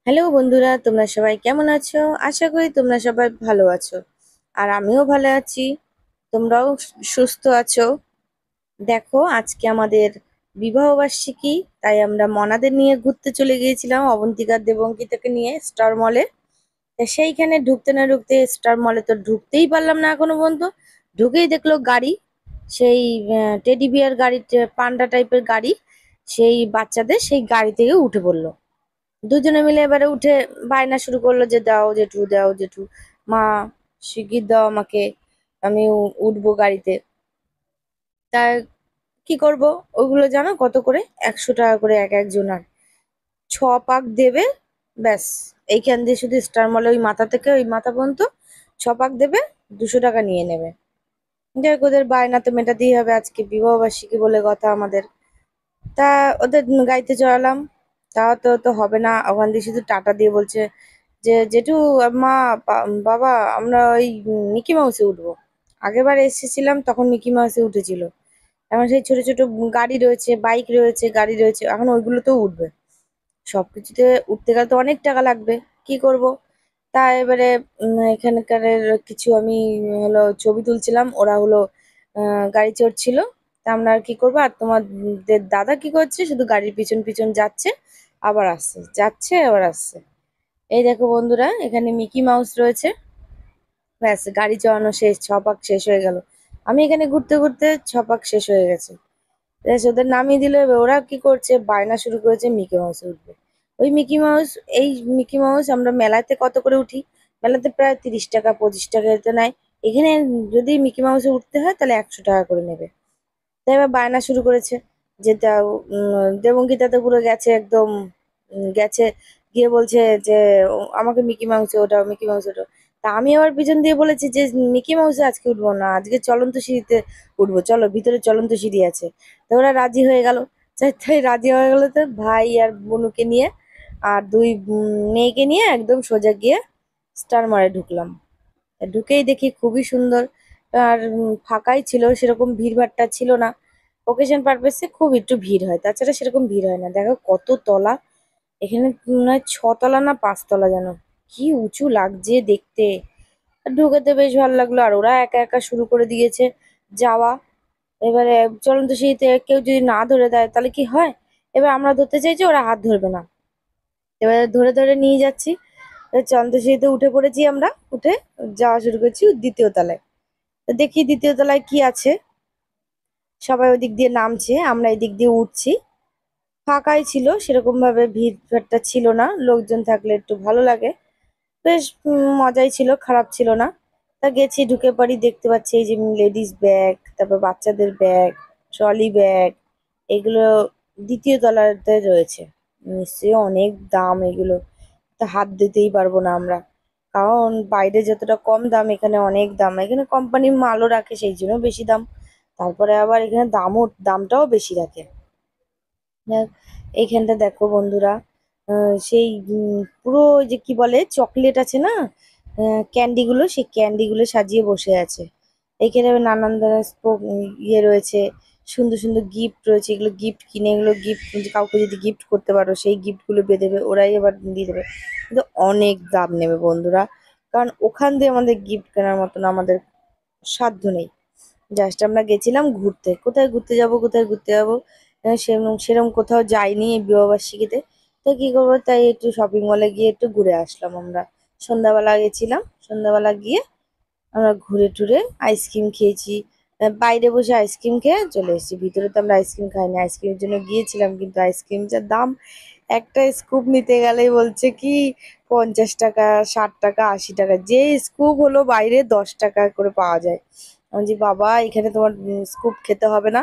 Hello বন্ধুরা, তোমরা সবাই কেমন আছো? আশা করি তোমরা সবাই ভালো আছো। আর আমিও ভালো আছি। তোমরাও সুস্থ আছো। দেখো, আজকে আমাদের বিবাহবার্ষিকী, তাই আমরা মনাদের নিয়ে ঘুরতে চলে গিয়েছিলাম অবন্তিকার দেবঙ্কিতাকে নিয়ে স্টার মলে। তা সেইখানে ঢুকতে না ঢুকতে স্টার মলে তো ঢুকতেই পারলাম না এখনো পর্যন্ত। ঢুকেই দেখলো গাড়ি, সেই টেডি বিয়ার গাড়ি, পান্ডা টাইপের গাড়ি, সেই বাচ্চাদের সেই গাড়ি থেকে উঠে পড়লো। দুজনে মিলে এবারে উঠে বায়না শুরু করলো যে দাও জেঠু, দাও জেঠু, মা শিগগির দাও আমাকে, আমি উঠবো গাড়িতে। তা কি করব? ওগুলো জানো কত করে? 100 টাকা করে এক একজনার। 6 পাক দেবে, ব্যাস। এইখান দিয়ে শুধু স্টার মলে ওই মাথা থেকে ওই মাথা পর্যন্ত 6 পাক দেবে, 200 টাকা নিয়ে নেবে। যাই হোক, ওদের বায়না তো মেটাতেই হবে, আজকে বিবাহ বার্ষিকী বলে কথা আমাদের। তা ওদের গাড়িতে চড়ালাম। তাও তো হবে না, ওখান দিয়ে শুধু টাটা দিয়ে বলছে যে জেঠু, মা, বাবা, আমরা ওই মিকি মাউসে উঠবো। আগেরবার এসেছিলাম তখন মিকি মাউসে উঠেছিল। এখন সেই ছোট ছোট গাড়ি রয়েছে, বাইক রয়েছে, গাড়ি রয়েছে, এখন ওইগুলোতেও উঠবে। সবকিছুতে উঠতে গেলে তো অনেক টাকা লাগবে। কি করব? তা এবারে এখানকার কিছু আমি হলো ছবি তুলছিলাম, ওরা হলো গাড়ি চড়ছিল। তা আমরা আর কি করবো? আর তোমাদের দাদা কি করছে? শুধু গাড়ির পিছন পিছন যাচ্ছে, আবার আসছে, যাচ্ছে আবার আসছে। এই দেখো বন্ধুরা, এখানে মিকি মাউস রয়েছে। ব্যাস, গাড়ি চালানো শেষ, 6 পাক শেষ হয়ে গেল। আমি এখানে ঘুরতে ঘুরতে 6 পাক শেষ হয়ে গেছে। ব্যাস, ওদের নামিয়ে দিল। এবার ওরা কি করছে? বায়না শুরু করেছে মিকি মাউসে উঠবে। ওই মিকি মাউস, এই মিকি মাউস আমরা মেলাতে কত করে উঠি? মেলাতে প্রায় 30 টাকা 25 টাকা এতে নেয়। এখানে যদি মিকি মাউসে উঠতে হয় তাহলে 100 টাকা করে নেবে। তাই এবার বায়না শুরু করেছে যে দাও। দেবঙ্গিতা তো পুরো গেছে একদম, গেছে, গিয়ে বলছে যে আমাকে মিকি মাউসে ওঠাও, মিকি মাউসে ওঠাও। তা আমি আবার পিছন দিয়ে বলেছি যে মিকি মাউসে আজকে উঠবো না, আজকে চলন্ত সিঁড়িতে উঠবো, চলো ভিতরে চলন্ত সিঁড়ি আছে। তো ওরা রাজি হয়ে গেল। তাই রাজি হয়ে গেল, তো ভাই আর বোনুকে নিয়ে আর দুই মেয়েকে নিয়ে একদম সোজা গিয়ে স্টার মারে ঢুকলাম। ঢুকেই দেখি খুবই সুন্দর। আর ফাঁকাই ছিল, সেরকম ভিড়ভাট্টা ছিল না। ওকেশন পারপাসে খুব একটু ভিড় হয়, তাছাড়া সেরকম ভিড় হয় না। দেখো কত তলা এখানে, মনে হয় 6 তলা না 5 তলা যেন। কি উঁচু লাগছে দেখতে। আর ঢুকে তো বেশ ভালো লাগলো। আর ওরা একা একা শুরু করে দিয়েছে যাওয়া। এবারে চলন্ত সিঁড়িতে কেউ যদি না ধরে দেয় তাহলে কি হয়? এবার আমরা ধরতে চাইছি, ওরা হাত ধরবে না। এবারে ধরে ধরে নিয়ে যাচ্ছি। চলন্ত সিঁড়িতে উঠে পড়েছি আমরা। উঠে যাওয়া শুরু করছি 2য় তলায়। তো দেখি 2য় তলায় কি আছে। সবাই ওদিক দিয়ে নামছে, আমরা এদিক দিয়ে উঠছি। ফাঁকাই ছিল, সেরকম ভাবে ভিড় ভাট্টা ছিল না। লোকজন থাকলে একটু ভালো লাগে। বেশ মজাই ছিল, খারাপ ছিল না। তা গেছি, ঢুকে পড়ি, দেখতে পাচ্ছি এই যে লেডিস ব্যাগ, তারপর বাচ্চাদের ব্যাগ, ট্রলি ব্যাগ, এগুলো 2য় তলাতে রয়েছে। নিশ্চয়ই অনেক দাম এগুলো। তা হাত দিতেই পারবো না আমরা, কারণ বাইরে যতটা কম দাম এখানে অনেক দাম। এখানে কোম্পানির মালও রাখে, সেই জন্য বেশি দাম। তারপরে আবার এখানে দামটাও বেশি রাখে। যাক, এইখানটা দেখো বন্ধুরা, সেই পুরো ওই যে কি বলে চকলেট আছে না, ক্যান্ডি গুলো, সেই ক্যান্ডি গুলো সাজিয়ে বসে আছে। এইখানে আবার নানান ধরনের ইয়ে রয়েছে, সুন্দর সুন্দর গিফট রয়েছে। এগুলো গিফট কিনে, এগুলো গিফট কাউকে যদি গিফট করতে পারো সেই গিফট গুলো দেবে, ওরাই আবার দিয়ে দেবে। কিন্তু অনেক দাম নেবে বন্ধুরা, কারণ ওখান দিয়ে আমাদের গিফট কেনার মতন আমাদের সাধ্য নেই। জাস্ট আমরা গেছিলাম ঘুরতে। কোথায় ঘুরতে যাব, কোথায় ঘুরতে যাব, সেরকম সেরকম কোথাও যাইনি এই বিবাহবার্ষিকীতে। তো কি করবো, তাই একটু শপিং মলে গিয়ে একটু ঘুরে আসলাম আমরা। সন্ধ্যাবেলা গেছিলাম, সন্ধ্যাবেলা গিয়ে আমরা ঘুরে টুরে আইসক্রিম খেয়েছি। বাইরে বসে আইসক্রিম খেয়ে চলে এসেছি। ভিতরে তো আমরা আইসক্রিম খাইনি, আইসক্রিমের জন্য গিয়েছিলাম, কিন্তু আইসক্রিম যা দাম! একটা স্কুপ নিতে গেলেই বলছে কি 50 টাকা, 60 টাকা, 80 টাকা। যে স্কুপ হলো বাইরে 10 টাকা করে পাওয়া যায়। আমি যে বাবা, এখানে তোমার স্কুপ খেতে হবে না,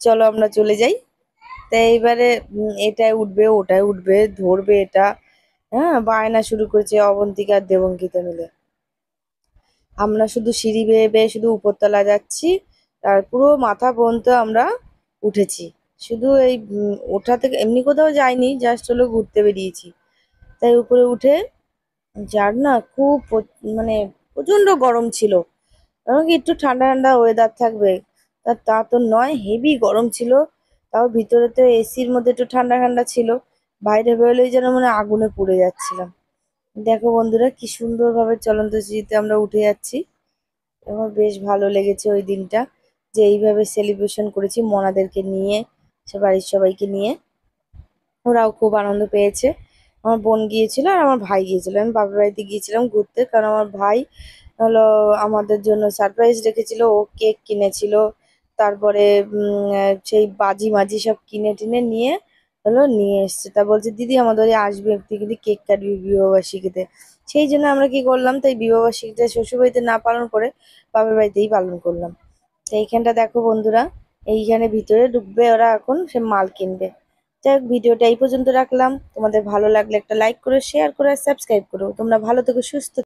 চলো আমরা চলে যাই। তাই এইবারে এটায় উঠবে, ওটায় উঠবে, ধরবে এটা। হ্যাঁ, বায়না শুরু করেছে অবন্তিকা আর দেবঙ্কিতা মিলে। আমরা শুধু সিঁড়ি বেয়ে বেয়ে শুধু উপরতলা যাচ্ছি। আর পুরো মাথা পর্যন্ত আমরা উঠেছি। শুধু এই ওঠা থেকে এমনি কোথাও যাইনি, জাস্ট হলো ঘুরতে বেরিয়েছি। তাই উপরে উঠে, যার না খুব মানে প্রচন্ড গরম ছিল। কারণ কি একটু ঠান্ডা ঠান্ডা ওয়েদার থাকবে, তা তো নয়, হেভি গরম ছিল। তাও ভিতরে তো এসির মধ্যে একটু ঠান্ডা ঠান্ডা ছিল। বাইরে বেরোলেই যেন মনে হয় আগুনে পুড়ে যাচ্ছিলাম। দেখো বন্ধুরা কি সুন্দরভাবে চলন্ত চিঠিতে আমরা উঠে যাচ্ছি। আমার বেশ ভালো লেগেছে ওই দিনটা, যে এইভাবে সেলিব্রেশন করেছি মনাদেরকে নিয়ে, সে বাড়ির সবাইকে নিয়ে। ওরাও খুব আনন্দ পেয়েছে। আমার বোন গিয়েছিল আর আমার ভাই গিয়েছিল। আমি বাপের বাড়িতে গিয়েছিলাম ঘুরতে, কারণ আমার ভাই হলো আমাদের জন্য সারপ্রাইজ রেখেছিল। ও কেক কিনেছিল, তারপরে সেই বাজি মাজি সব কিনে টিনে নিয়ে নিয়ে এসছে। তা বলছে দিদি আমাদের বাড়ি আসবে, তুই কিন্তু কেক কাটবি বিবাহবার্ষিকীতে। সেই জন্য আমরা কি করলাম, তাই বিবাহবার্ষিকীটা শ্বশুরবাড়িতে না পালন করে বাপের বাড়িতেই পালন করলাম। তো এইখানটা দেখো বন্ধুরা, এইখানে ভিতরে ঢুকবে ওরা, এখন সে মাল কিনবে। যাই হোক, ভিডিওটা এই পর্যন্ত রাখলাম। তোমাদের ভালো লাগলে একটা লাইক করো, শেয়ার করো আর সাবস্ক্রাইব করো। তোমরা ভালো থেকো, সুস্থ